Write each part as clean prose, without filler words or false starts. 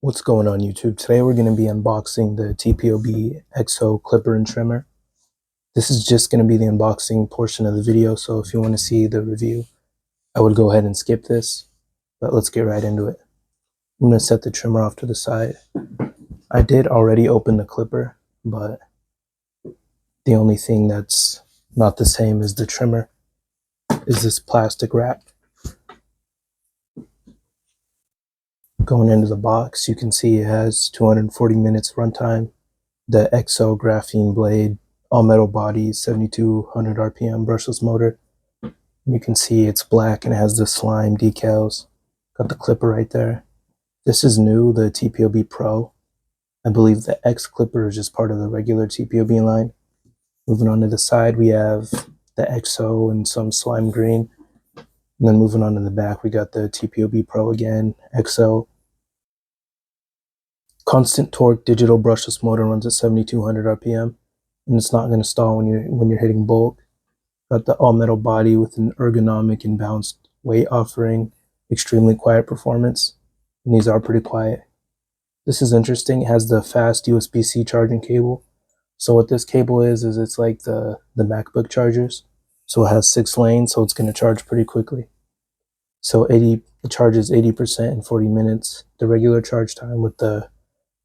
What's going on YouTube? Today we're going to be unboxing the TPOB XO clipper and trimmer. This is just going to be the unboxing portion of the video, so if you want to see the review, I would go ahead and skip this, but let's get right into it. I'm going to set the trimmer off to the side. I did already open the clipper, but the only thing that's not the same as the trimmer is this plastic wrap. Going into the box, you can see it has 240 minutes runtime, the XO graphene blade, all metal body, 7200 RPM brushless motor. You can see it's black and it has the slime decals. Got the clipper right there. This is new, the TPOB Pro. I believe the X clipper is just part of the regular TPOB line. Moving on to the side, we have the XO and some slime green. And then moving on to the back, we got the TPOB Pro again, XO. Constant torque digital brushless motor, runs at 7200 RPM, and it's not going to stall when you're hitting bulk. Got the all metal body with an ergonomic and balanced weight, offering extremely quiet performance, and these are pretty quiet. This is interesting. It has the fast USB-C charging cable. So what this cable is it's like the MacBook chargers. So it has 6 lanes, so it's going to charge pretty quickly. So it charges 80% in 40 minutes. The regular charge time with the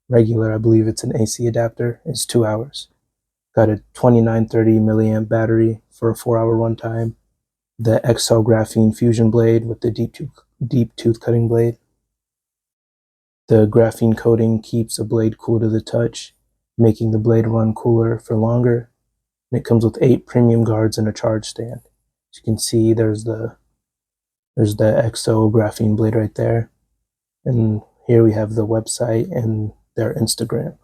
regular, I believe it's an AC adapter, is 2 hours. Got a 2930 milliamp battery for a 4-hour runtime. The XO graphene fusion blade with the deep tooth cutting blade. The graphene coating keeps the blade cool to the touch, making the blade run cooler for longer. And it comes with 8 premium guards and a charge stand. As you can see, there's the XO graphene blade right there. And here we have the website and their Instagram.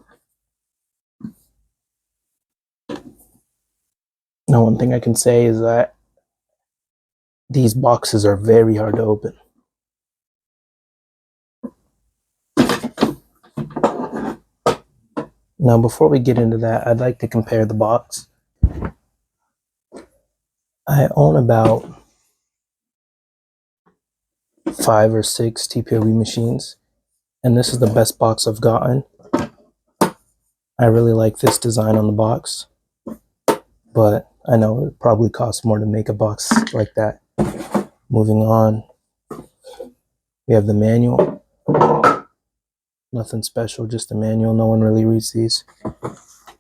Now, one thing I can say is that these boxes are very hard to open. Now, before we get into that, I'd like to compare the box. I own about 5 or 6 TPOB machines, and this is the best box I've gotten. I really like this design on the box, but I know it probably costs more to make a box like that. Moving on, we have the manual. Nothing special, just a manual. No one really reads these.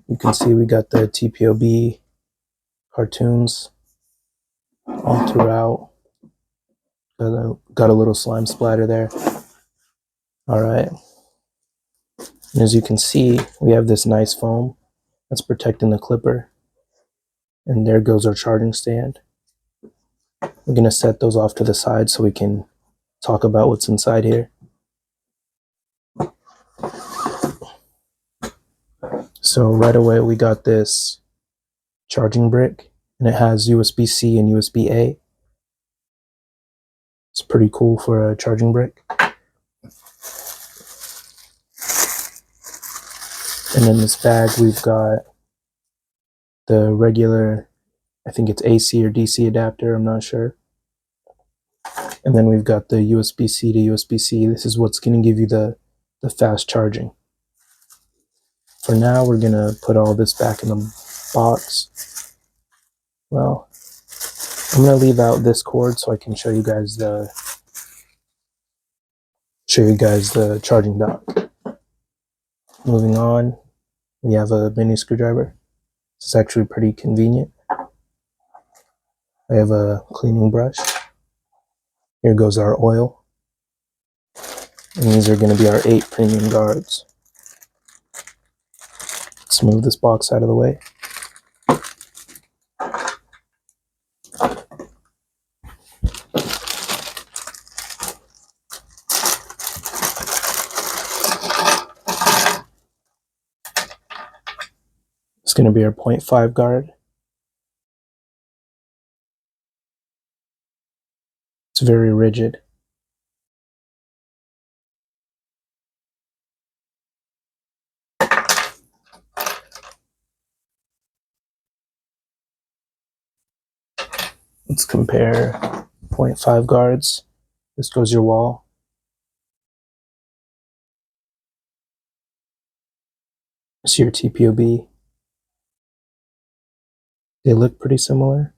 You can see we got the TPOB cartoons all throughout. Got a little slime splatter there. All right. And as you can see, we have this nice foam that's protecting the clipper. And there goes our charging stand. We're going to set those off to the side so we can talk about what's inside here. So right away we got this charging brick, and it has USB-C and USB-A. It's pretty cool for a charging brick. And in this bag we've got the regular, I think it's AC or DC adapter, I'm not sure. And then we've got the USB-C to USB-C. This is what's going to give you the fast charging. For now, we're going to put all this back in the box. Well, I'm going to leave out this cord so I can show you guys the charging dock. Moving on, we have a mini screwdriver. This is actually pretty convenient. I have a cleaning brush. Here goes our oil. And these are going to be our 8 premium guards. Let's move this box out of the way. It's going to be our 0.5 guard. It's very rigid. Let's compare 0.5 guards. This goes your wall. It's your TPOB. They look pretty similar.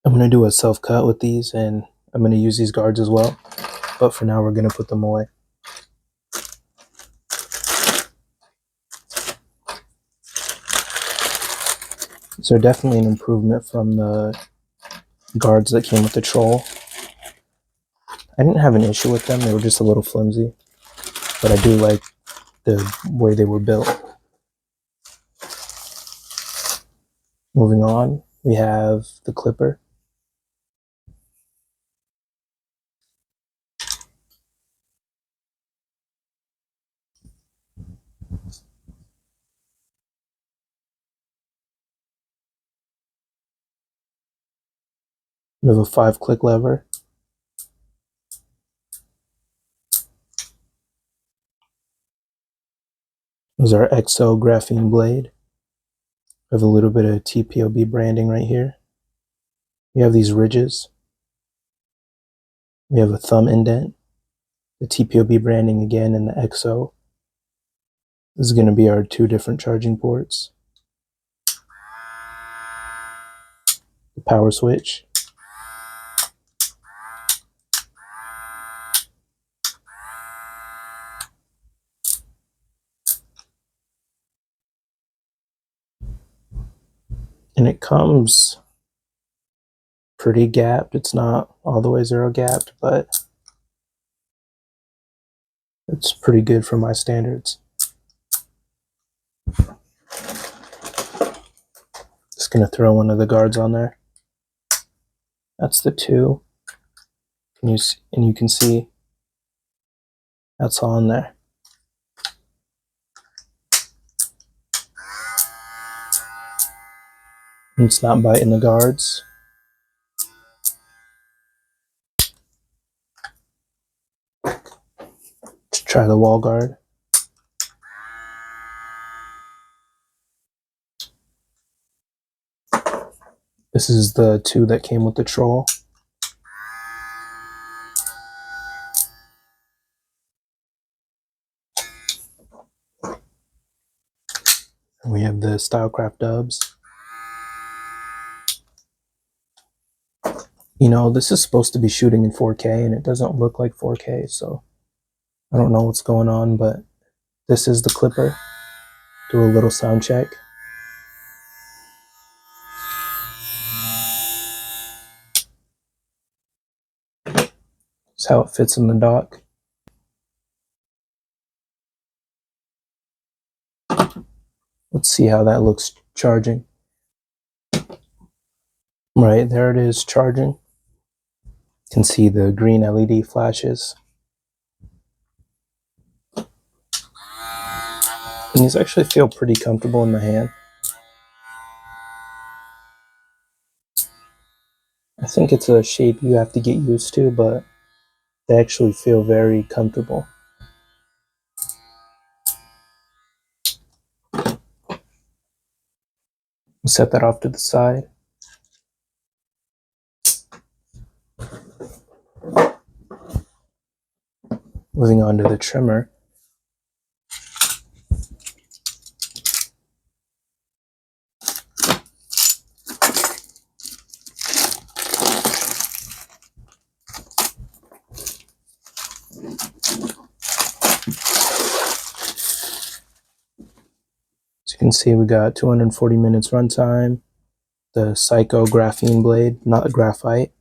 I'm going to do a self-cut with these, and I'm going to use these guards as well. But for now, we're going to put them away. These are definitely an improvement from the guards that came with the Troll. I didn't have an issue with them. They were just a little flimsy. But I do like the way they were built. Moving on, we have the clipper. We have a 5-click lever. Those are XO graphene blade. We have a little bit of TPOB branding right here. We have these ridges. We have a thumb indent. The TPOB branding again in the XO. This is going to be our 2 different charging ports. The power switch. And it comes pretty gapped. It's not all the way 0 gapped, but it's pretty good for my standards. Just going to throw one of the guards on there. That's the 2. And you can see that's all in there. And it's not biting the guards. Let's try the wall guard. This is the 2 that came with the Troll. And we have the Stylecraft dubs. You know, this is supposed to be shooting in 4K, and it doesn't look like 4K, so I don't know what's going on, but this is the clipper. Do a little sound check. That's how it fits in the dock. Let's see how that looks charging. Right, there it is charging. You can see the green LED flashes. And these actually feel pretty comfortable in the hand. I think it's a shape you have to get used to, but they actually feel very comfortable. We'll set that off to the side. Moving on to the trimmer. As you can see, we got 240 minutes runtime. The Psycho graphene blade, not graphite.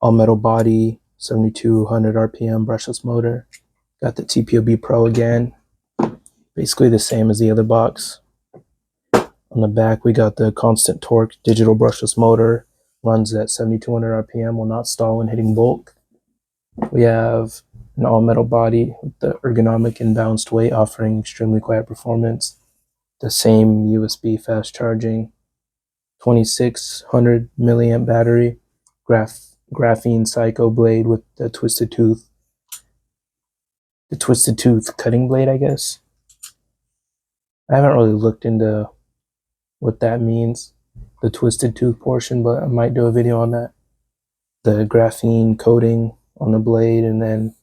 All metal body, 7200 RPM brushless motor. Got the TPOB Pro again. Basically the same as the other box. On the back, we got the constant torque digital brushless motor. Runs at 7200 RPM, will not stall when hitting bulk. We have an all metal body with the ergonomic and balanced weight, offering extremely quiet performance. The same USB fast charging, 2600 milliamp battery, graphene Psycho blade with the twisted tooth cutting blade, I guess. I haven't really looked into what that means, the twisted tooth portion, but I might do a video on that. the graphene coating on the blade, and then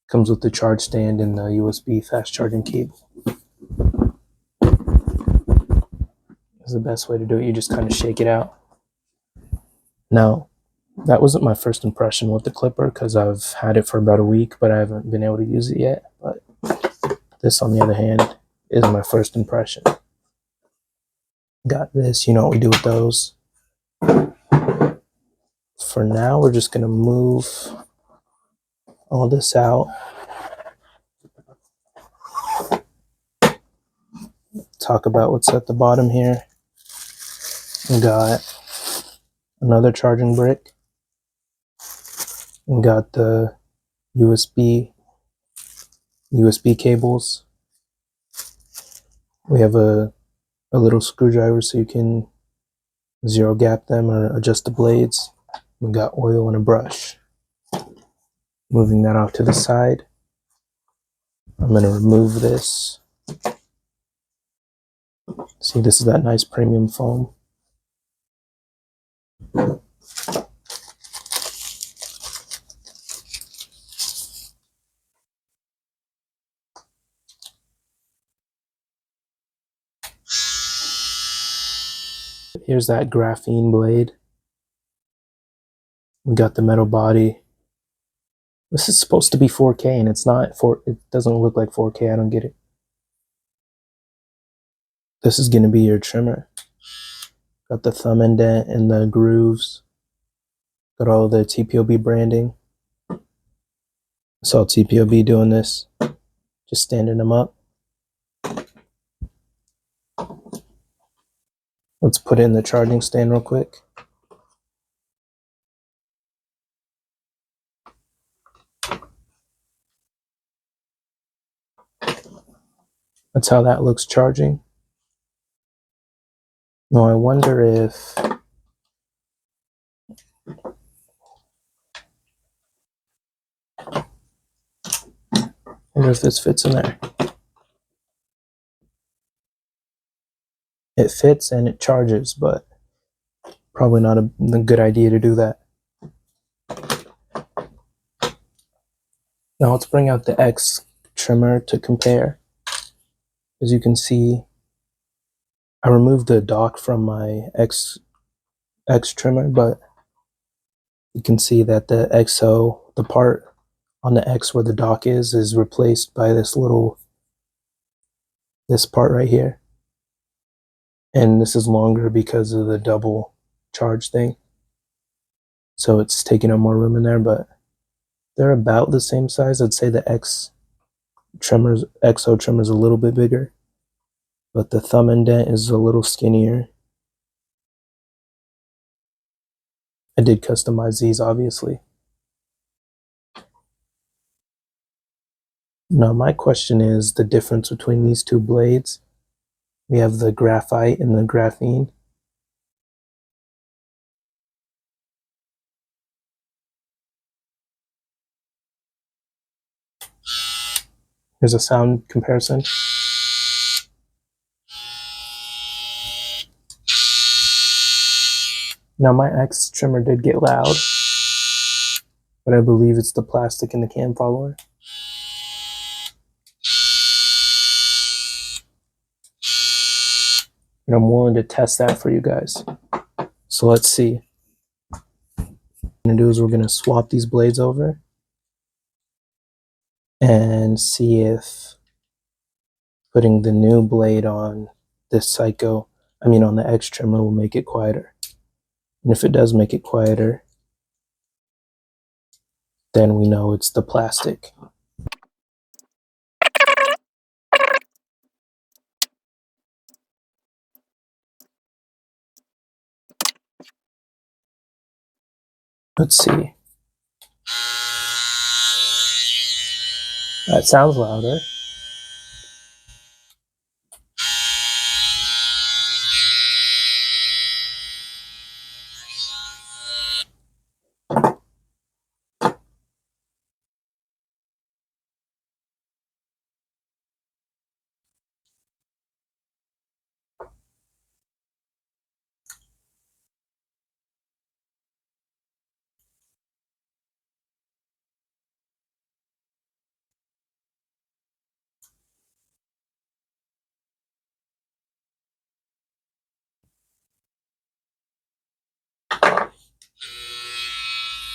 comes with the charge stand and the USB fast charging cable. Is the best way to do it. You just kind of shake it out. Now, that wasn't my first impression with the clipper because I've had it for about a week, but I haven't been able to use it yet. But this, on the other hand, is my first impression. Got this, you know what we do with those. For now, we're just going to move all this out. Talk about what's at the bottom here. We got another charging brick. We got the USB cables. We have a little screwdriver so you can zero gap them or adjust the blades. We got oil and a brush. Moving that off to the side. I'm going to remove this. See, this is that nice premium foam. Here's that graphene blade. We got the metal body. This is supposed to be 4K and it's not. It doesn't look like 4K. I don't get it. This is going to be your trimmer. Got the thumb indent and the grooves. Got all the TPOB branding. I saw TPOB doing this. Just standing them up. Let's put in the charging stand real quick. That's how that looks charging. Now I wonder if this fits in there. It fits and it charges, but probably not a good idea to do that. Now let's bring out the X trimmer to compare. As you can see, I removed the dock from my X trimmer, but you can see that the XO, the part on the X where the dock is replaced by this part right here. And this is longer because of the double charge thing. So it's taking up more room in there, but they're about the same size. I'd say the XO trimmer is a little bit bigger, but the thumb indent is a little skinnier. I did customize these, obviously. Now, my question is the difference between these two blades. We have the graphite and the graphene. Here's a sound comparison. Now, my X trimmer did get loud, but I believe it's the plastic in the cam follower. And I'm willing to test that for you guys. So let's see. What we're going to do is we're going to swap these blades over and see if putting the new blade on this on the X trimmer will make it quieter. And if it does make it quieter, then we know it's the plastic. Let's see. That sounds louder.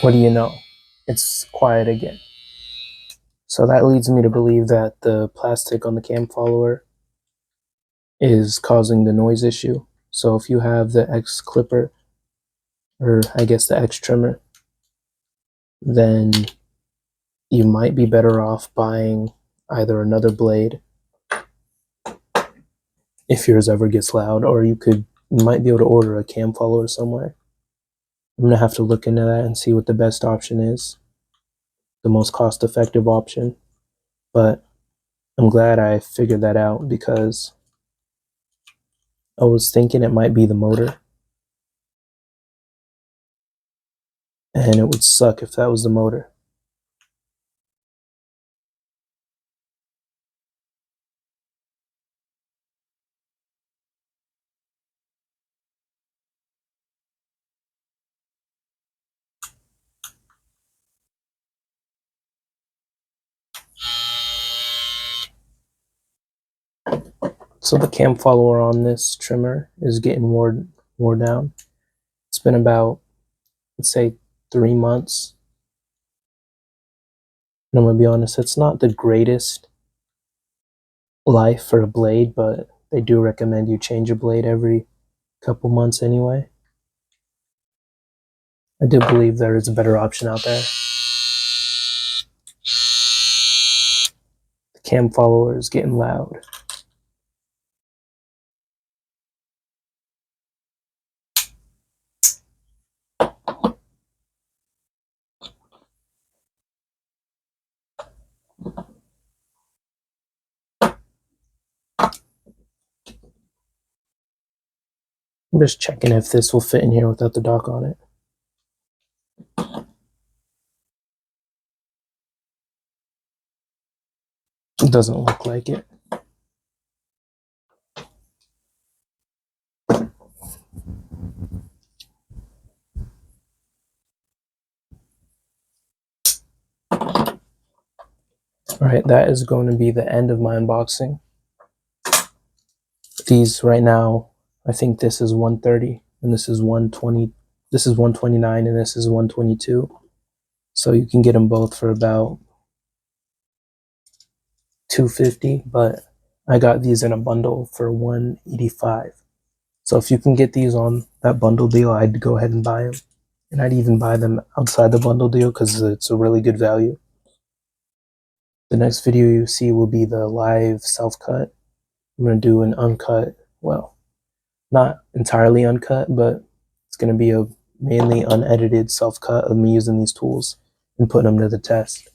what do you know? It's quiet again. So that leads me to believe that the plastic on the cam follower is causing the noise issue. So if you have the X clipper, or I guess the X trimmer, then you might be better off buying either another blade if yours ever gets loud, or you might be able to order a cam follower somewhere. I'm gonna have to look into that and see what the best option is, the most cost-effective option. But I'm glad I figured that out, because I was thinking it might be the motor, and it would suck if that was the motor. So the cam follower on this trimmer is getting wore down. It's been about, let's say, 3 months. And I'm gonna be honest, it's not the greatest life for a blade, but they do recommend you change a blade every couple months anyway. I do believe there is a better option out there. The cam follower is getting loud. I'm just checking if this will fit in here without the dock on it. It doesn't look like it. Alright, that is going to be the end of my unboxing. These right now, I think this is 130 and this is 120. This is 129 and this is 122. So you can get them both for about $250, but I got these in a bundle for $185. So if you can get these on that bundle deal, I'd go ahead and buy them. And I'd even buy them outside the bundle deal because it's a really good value. The next video you see will be the live self-cut. I'm going to do an uncut, well, not entirely uncut, but it's going to be a mainly unedited self-cut of me using these tools and putting them to the test.